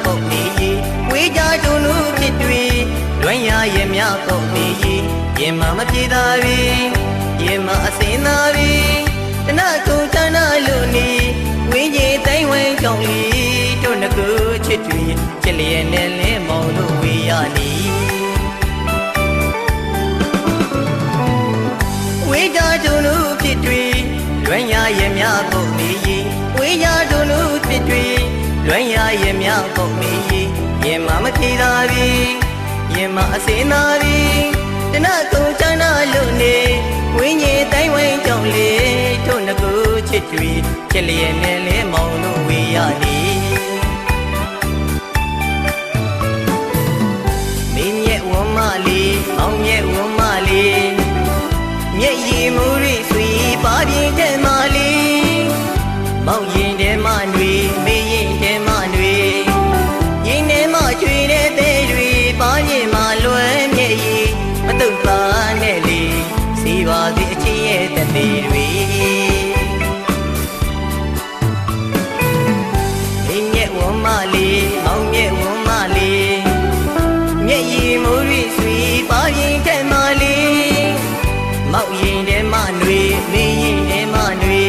ကုန်နေဝေးကြတုံလူဖြစ်တွေလွမ်းရရဲ့မြကုန်နေရင်မမပြေသာပြီရင်မအစင်းသာပြီတနကုတနာလို့နေဝင်းကြီးတိုင်းဝင်းကြောင့်လီတို့ငကူချစ်တွေချစ်လျက်နဲ့လင်းမောင်တို့ဝေးရနေဝေးကြတုံလူဖြစ်တွေလွမ်းရရဲ့မြကုန်နေဝေးကြတုံလူဖြစ်တွေလွမ်းရရဲ့မြကုန်နေရင်မမပြေသာပြီရင်မအစင်းသာပြီတနကုတနာလို့နေဝင်းကြီးတိုင်းဝင်းကြောင့်လီတို့ငကူချစ်တွေချစ်လျက်နဲ့လင်းမောင်တို့ဝေးရနေမင်းရဲ့ဝမ်းမလေးအောင်ရဲ့ဝမ်းမလေးမျက်ရည်မူရိဆွေပါပြင်းတဲ့မလေးမောင်ရင်တဲမတွေမေးရင်တဲမတွေရင်ထဲမှာကျွေတဲ့သေးတွေပါရင်မှာလွယ်မျက်ရည်မတုတ်ပါနဲ့လေစီပါသည်အချင်းရဲ့တသေးတွေမင်းရဲ့ဝမ်းမလေးအောင်ရဲ့ဝမ်းမလေးမျက်ရည်မူရိဆွေပါရင်တဲ့မလေးမောက်ရင်ထဲမှာတွေမေးရင်ထဲမှာတွေ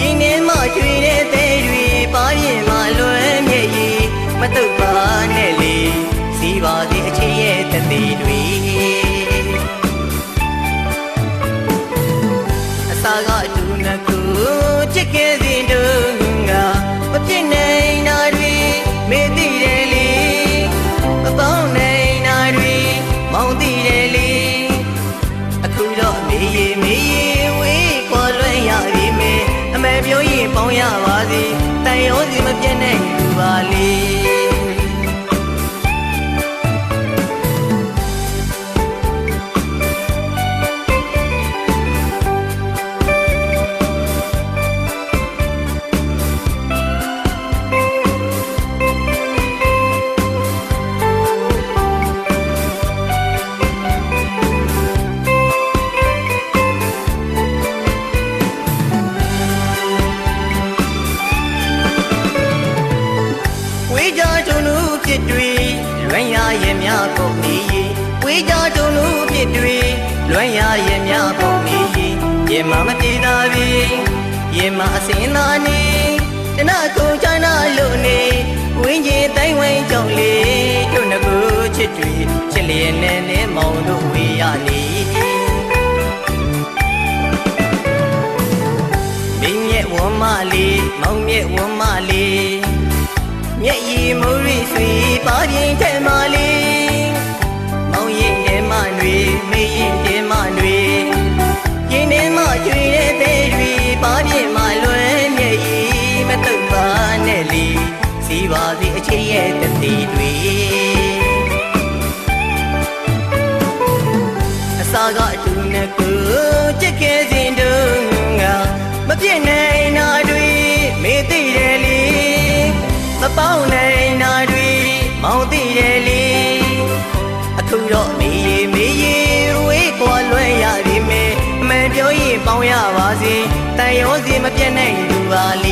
ရင်ထဲမှာကျွေတဲ့သေးတွေပါရင်မှာလွယ်မျက်ရည်မတုတ်ပါနဲ့လေစီပါသည်အချင်းရဲ့တသေးတွေအစာကတူနကူချစ်ခဲ့စဉ်တုန်းကမဖြစ်နိုင်တာတွေမေ့သိတယ်လေမပေါင်းနိုင်တာတွေမောင်းသိတယ်လေအခုတော့မေးရင်မေးရင်ဝေးကွာလွဲရပြီမေအမေပြောရင်ပေါင်းရပါစေတန်ရောစီမပြတ်နိုင်ဘူးပါလေလွမ်းရရဲ့မြကုန်နေဝေးကြတုံလူဖြစ်တွေလွမ်းရရဲ့မြကုန်နေရင်မမပြေသာပြီရင်မအစင်းသာနေတနကုချနာလို့နေဝင်းကြီးတိုင်းဝင်းကြောင့်လေတို့ငကူချစ်တွေချစ်လျက်နဲ့လင်းမောင်တို့ဝေးရနေမင်းရဲ့ဝမ်းမလေးမောင်ရဲ့ဝမ်းမလေးမျက်ရည်မူရိဆွေပါရင်ထဲမလေးမောင်ရင်ထဲမတွေမေးရင်ထဲမတွေရင်ထဲမှာကျွေတဲ့သေးတွေပါရင်မှာလွယ်မျက်ရည်မတုတ်ပါနဲ့လေစီပါသည်အချင်းရဲ့တသေးတွေအစာကတူနကူချစ်ခဲ့စဉ်တုန်းကမပြည့်နိုင်တာတွေမေးသိတယ်လေမပေါင်းနိုင်တာတွေမောင်းသိတယ်လေအခုတော့မေးရင်မေးရင်ဝေးကွာလွဲရပြီမေအမှန်ပြောရင်ပေါင်းရပါစေတန်ရောစီမပြတ်နိုင်ဘူးပါလေ